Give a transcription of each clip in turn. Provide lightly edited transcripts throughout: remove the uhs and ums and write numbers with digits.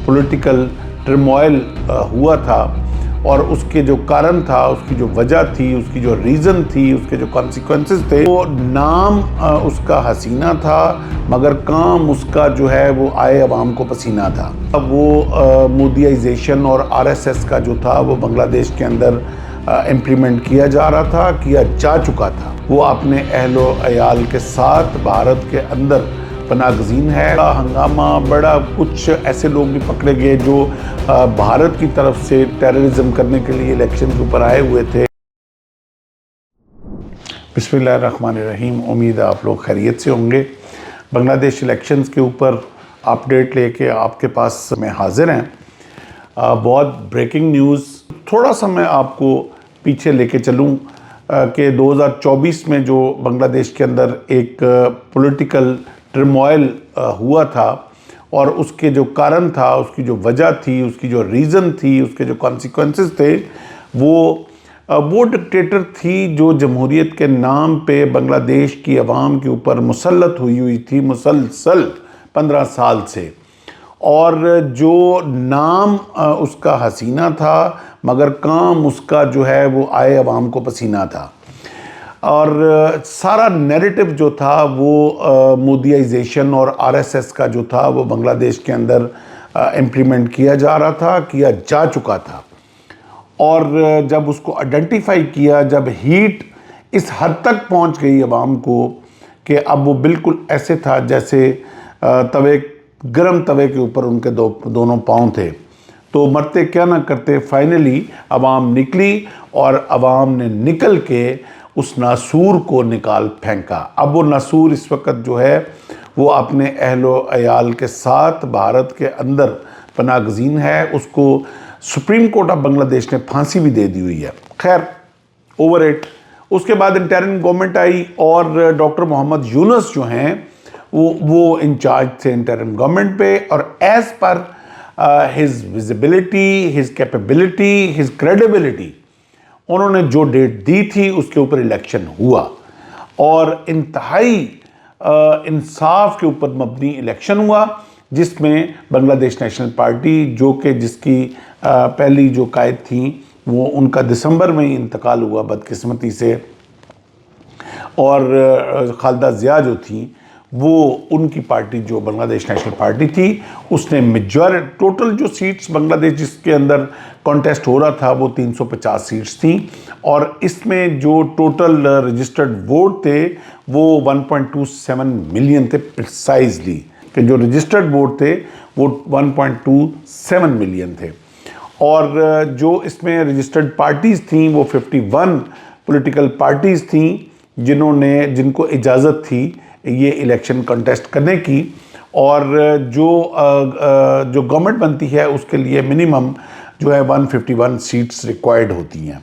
Political turmoil ہوا تھا اور اس کے جو کارن تھا، اس کی جو وجہ تھی، اس کی جو ریزن تھی، اس کے جو کانسیکوینسز تھے، وہ نام اس کا حسینہ تھا مگر کام اس کا جو ہے وہ آئے عوام کو پسینہ تھا۔ اب وہ مودیائزیشن اور آر ایس ایس کا جو تھا وہ بنگلہ دیش کے اندر امپلیمنٹ کیا جا رہا تھا، کیا جا چکا تھا۔ وہ اپنے اہل و عیال کے ساتھ بھارت کے اندر پناہ گزین ہے۔ بڑا ہنگامہ، بڑا کچھ ایسے لوگ بھی پکڑے گئے جو بھارت کی طرف سے ٹیررزم کرنے کے لیے الیکشن کے اوپر آئے ہوئے تھے۔ بسم اللہ الرحمن الرحیم، امید ہے آپ لوگ خیریت سے ہوں گے۔ بنگلہ دیش الیکشنز کے اوپر اپڈیٹ لے کے آپ کے پاس میں حاضر ہیں۔ بہت بریکنگ نیوز، تھوڑا سا میں آپ کو پیچھے لے کے چلوں کہ 2024 میں جو بنگلہ دیش کے اندر ایک پولیٹیکل ٹرموائل ہوا تھا اور اس کے جو کارن تھا، اس کی جو وجہ تھی، اس کی جو ریزن تھی، اس کے جو کانسیکوینسز تھے، وہ ڈکٹیٹر تھی جو جمہوریت کے نام پہ بنگلہ دیش کی عوام کے اوپر مسلط ہوئی تھی مسلسل 15 سال سے، اور جو نام اس کا حسینہ تھا مگر کام اس کا جو ہے وہ آئے عوام کو پسینہ تھا۔ اور سارا نیریٹو جو تھا وہ مودیائزیشن اور آر ایس ایس کا جو تھا وہ بنگلہ دیش کے اندر امپلیمنٹ کیا جا رہا تھا، کیا جا چکا تھا۔ اور جب اس کو آئیڈینٹیفائی کیا، جب ہیٹ اس حد تک پہنچ گئی عوام کو کہ اب وہ بالکل ایسے تھا جیسے گرم توے کے اوپر ان کے دونوں پاؤں تھے، تو مرتے کیا نہ کرتے، فائنلی عوام نکلی اور عوام نے نکل کے اس ناسور کو نکال پھینکا۔ اب وہ ناسور اس وقت جو ہے وہ اپنے اہل و عیال کے ساتھ بھارت کے اندر پناہ گزین ہے۔ اس کو سپریم کورٹ آف بنگلہ دیش نے پھانسی بھی دے دی ہوئی ہے۔ خیر، اوور اٹ۔ اس کے بعد انٹرم گورنمنٹ آئی اور ڈاکٹر محمد یونس جو ہیں وہ انچارج تھے انٹرم گورنمنٹ پہ، اور as per his visibility, his capability, his credibility, انہوں نے جو ڈیٹ دی تھی اس کے اوپر الیکشن ہوا، اور انتہائی انصاف کے اوپر مبنی الیکشن ہوا، جس میں بنگلہ دیش نیشنل پارٹی جس کی پہلی جو قائد تھیں وہ ان کا دسمبر میں ہی انتقال ہوا بدقسمتی سے، اور خالدہ ضیاء جو تھیں وہ ان کی پارٹی جو بنگلہ دیش نیشنل پارٹی تھی اس نے ٹوٹل جو سیٹس بنگلہ دیش جس کے اندر کانٹیسٹ ہو رہا تھا وہ 350 سیٹس تھیں، اور اس میں جو ٹوٹل رجسٹرڈ ووٹ تھے وہ 1.27 ملین تھے پریسائزلی، کہ جو رجسٹرڈ ووٹ تھے وہ 1.27 ملین تھے، اور جو اس میں رجسٹرڈ پارٹیز تھیں وہ 51 پولیٹیکل پارٹیز تھیں جن کو اجازت تھی یہ الیکشن کنٹیسٹ کرنے کی، اور جو گورنمنٹ بنتی ہے اس کے لیے منیمم جو ہے 151 سیٹس ریکوائرڈ ہوتی ہیں۔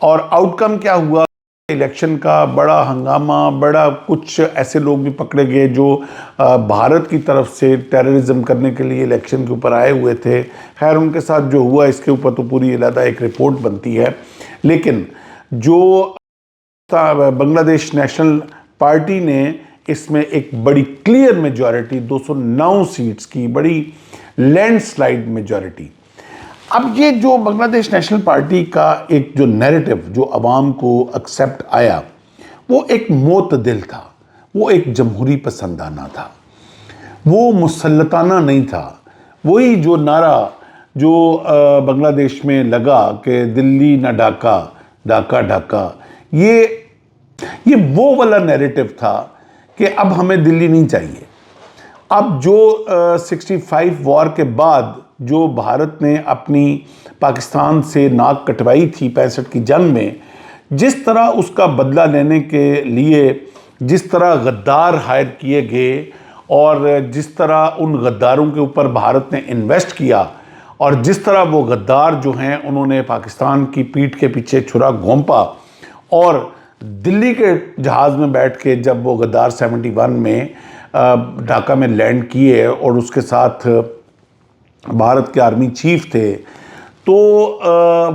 اور آؤٹ کم کیا ہوا الیکشن کا؟ بڑا ہنگامہ، بڑا کچھ ایسے لوگ بھی پکڑے گئے جو بھارت کی طرف سے ٹیررزم کرنے کے لیے الیکشن کے اوپر آئے ہوئے تھے۔ خیر، ان کے ساتھ جو ہوا اس کے اوپر تو پوری علیحدہ ایک رپورٹ بنتی ہے، لیکن جو بنگلہ دیش نیشنل پارٹی نے اس میں ایک بڑی کلیئر میجورٹی 209 سیٹس کی بڑی لینڈ سلائیڈ میجورٹی۔ اب یہ جو بنگلہ دیش نیشنل پارٹی کا ایک جو نیریٹو جو عوام کو ایکسیپٹ آیا وہ ایک معتدل تھا، وہ ایک جمہوری پسندانہ تھا، وہ مسلطانہ نہیں تھا۔ وہی جو نعرہ جو بنگلہ دیش میں لگا کہ دلی نہ ڈھاکہ، ڈھاکہ ڈھاکہ، یہ وہ والا نیریٹو تھا کہ اب ہمیں دلی نہیں چاہیے۔ اب جو 65 وار کے بعد جو بھارت نے اپنی پاکستان سے ناک کٹوائی تھی 65 کی جنگ میں، جس طرح اس کا بدلہ لینے کے لیے جس طرح غدار ہائر کیے گئے اور جس طرح ان غداروں کے اوپر بھارت نے انویسٹ کیا، اور جس طرح وہ غدار جو ہیں انہوں نے پاکستان کی پیٹھ کے پیچھے چھرا گھونپا، اور دلی کے جہاز میں بیٹھ کے جب وہ غدار 71 میں ڈھاکہ میں لینڈ کیے اور اس کے ساتھ بھارت کے آرمی چیف تھے، تو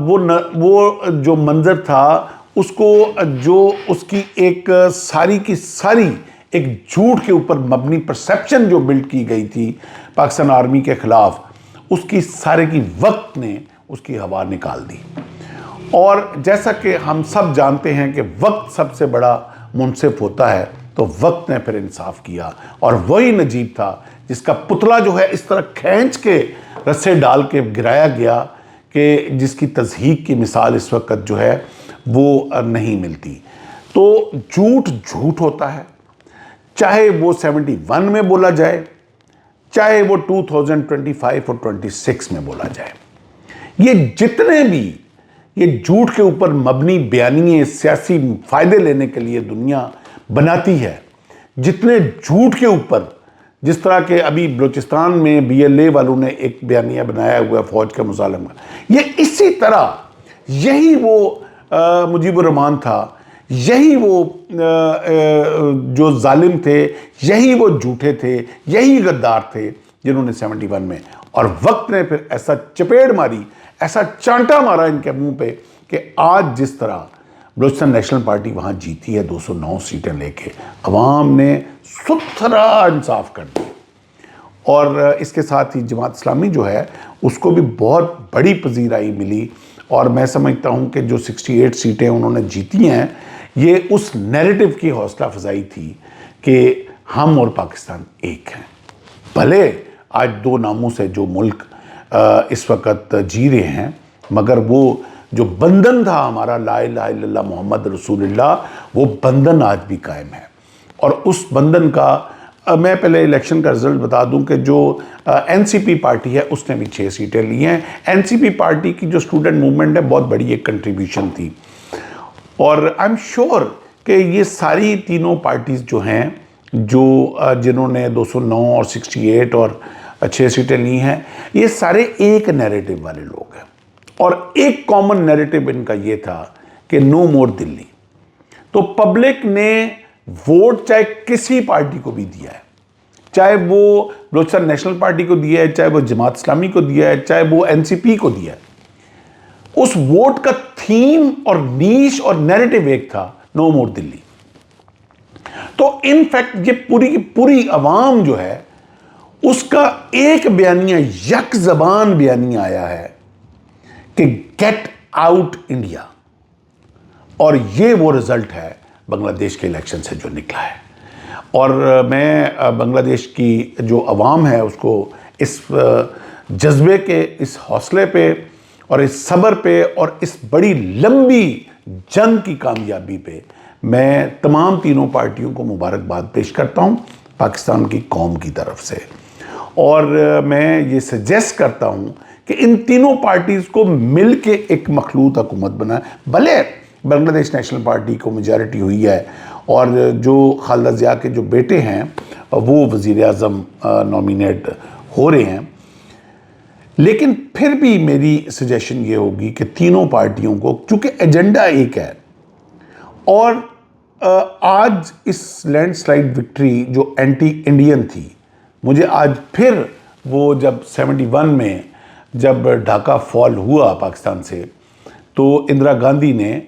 وہ جو منظر تھا اس کو جو اس کی ایک ساری کی ساری ایک جھوٹ کے اوپر مبنی پرسیپشن جو بلڈ کی گئی تھی پاکستان آرمی کے خلاف، اس کی سارے کی وقت نے اس کی ہوا نکال دی. اور جیسا کہ ہم سب جانتے ہیں کہ وقت سب سے بڑا منصف ہوتا ہے, تو وقت نے پھر انصاف کیا, اور وہی نجیب تھا جس کا پتلا جو ہے اس طرح کھینچ کے رسے ڈال کے گرایا گیا کہ جس کی تضحیک کی مثال اس وقت جو ہے وہ نہیں ملتی. تو جھوٹ جھوٹ ہوتا ہے, چاہے وہ 71 میں بولا جائے, چاہے وہ 2025 اور 26 میں بولا جائے. یہ جتنے بھی یہ جھوٹ کے اوپر مبنی بیانیے سیاسی فائدے لینے کے لیے دنیا بناتی ہے, جتنے جھوٹ کے اوپر, جس طرح کہ ابھی بلوچستان میں BLA والوں نے ایک بیانیہ بنایا ہوا ہے فوج کا مظالم کا, یہ اسی طرح یہی وہ مجیب الرحمان تھا, یہی وہ جو ظالم تھے, یہی وہ جھوٹے تھے, یہی غدار تھے جنہوں نے 71 میں, اور وقت نے پھر ایسا چپیڑ ماری, ایسا چانٹا مارا ان کے منہ پہ کہ آج جس طرح بلوچستان نیشنل پارٹی وہاں جیتی ہے 209 سیٹیں لے کے, عوام نے ستھرا انصاف کر دیا. اور اس کے ساتھ ہی جماعت اسلامی جو ہے اس کو بھی بہت بڑی پذیرائی ملی, اور میں سمجھتا ہوں کہ جو 68 سیٹیں انہوں نے جیتی ہیں یہ اس نیریٹو کی حوصلہ افزائی تھی کہ ہم اور پاکستان ایک ہیں. بھلے آج دو ناموں سے جو ملک اس وقت جی رہے ہیں, مگر وہ جو بندھن تھا ہمارا لا الہ الا اللہ محمد رسول اللہ, وہ بندھن آج بھی قائم ہے. اور اس بندھن کا میں پہلے الیکشن کا رزلٹ بتا دوں کہ جو NCP پارٹی ہے اس نے بھی 6 سیٹیں لی ہیں. NCP پارٹی کی جو اسٹوڈنٹ موومنٹ ہے بہت بڑی ایک کنٹریبیوشن تھی, اور آئی ایم شیور کہ یہ ساری تینوں پارٹیز جو ہیں جو جنہوں نے 209 اور 68 اور 6 سیٹیں لی ہیں, یہ سارے ایک نیریٹو والے لوگ ہیں, اور ایک کامن نیریٹو ان کا یہ تھا کہ نو مور دلی. تو پبلک نے ووٹ چاہے کسی پارٹی کو بھی دیا ہے, چاہے وہ بلوچستان نیشنل پارٹی کو دیا ہے, چاہے وہ جماعت اسلامی کو دیا ہے, چاہے وہ NCP کو دیا ہے, اس ووٹ کا تھیم اور نیش اور نیریٹو ایک تھا, نو مور دلی. تو ان فیکٹ یہ پوری کی پوری عوام جو ہے اس کا ایک بیانیہ, یک زبان بیانیہ آیا ہے کہ گیٹ آؤٹ انڈیا, اور یہ وہ رزلٹ ہے بنگلہ دیش کے الیکشن سے جو نکلا ہے. اور میں بنگلہ دیش کی جو عوام ہے اس کو اس جذبے کے, اس حوصلے پہ اور اس صبر پہ اور اس بڑی لمبی جنگ کی کامیابی پہ میں تمام تینوں پارٹیوں کو مبارکباد پیش کرتا ہوں پاکستان کی قوم کی طرف سے. اور میں یہ سجیسٹ کرتا ہوں کہ ان تینوں پارٹیز کو مل کے ایک مخلوط حکومت بنائیں. بھلے بنگلہ دیش نیشنل پارٹی کو میجارٹی ہوئی ہے اور جو خالدہ ضیاء کے جو بیٹے ہیں وہ وزیر اعظم نامینیٹ ہو رہے ہیں, لیکن پھر بھی میری سجیشن یہ ہوگی کہ تینوں پارٹیوں کو, چونکہ ایجنڈا ایک ہے, اور آج اس لینڈ سلائیڈ وکٹری جو اینٹی انڈین تھی, مجھے آج پھر وہ جب 71 میں جب ڈھاکہ فال ہوا پاکستان سے, تو اندرا گاندھی نے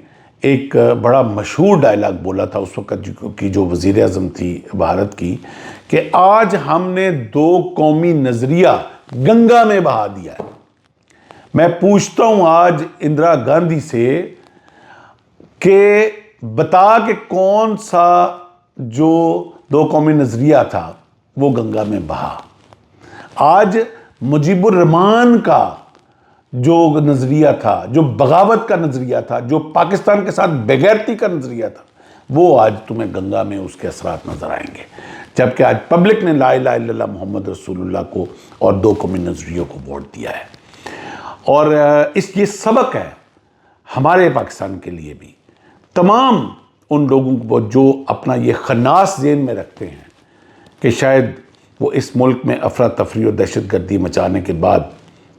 ایک بڑا مشہور ڈائلاگ بولا تھا اس وقت کی جو وزیر اعظم تھی بھارت کی, کہ آج ہم نے 2 قومی نظریہ گنگا میں بہا دیا ہے. میں پوچھتا ہوں آج اندرا گاندھی سے کہ بتا کہ کون سا جو 2 قومی نظریہ تھا وہ گنگا میں بہا. آج مجیب الرحمان کا جو نظریہ تھا, جو بغاوت کا نظریہ تھا, جو پاکستان کے ساتھ بغیرتی کا نظریہ تھا, وہ آج تمہیں گنگا میں اس کے اثرات نظر آئیں گے. جبکہ آج پبلک نے لا الہ الا اللہ محمد رسول اللہ کو اور 2 قومی نظریوں کو ووٹ دیا ہے. اور یہ سبق ہے ہمارے پاکستان کے لیے بھی, تمام ان لوگوں کو جو اپنا یہ خناس ذہن میں رکھتے ہیں کہ شاید وہ اس ملک میں افراتفری اور دہشت گردی مچانے کے بعد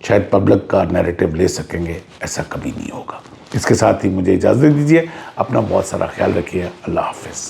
شاید پبلک کا نیریٹو لے سکیں گے. ایسا کبھی نہیں ہوگا. اس کے ساتھ ہی مجھے اجازت دیجیے. اپنا بہت سارا خیال رکھیے. اللہ حافظ.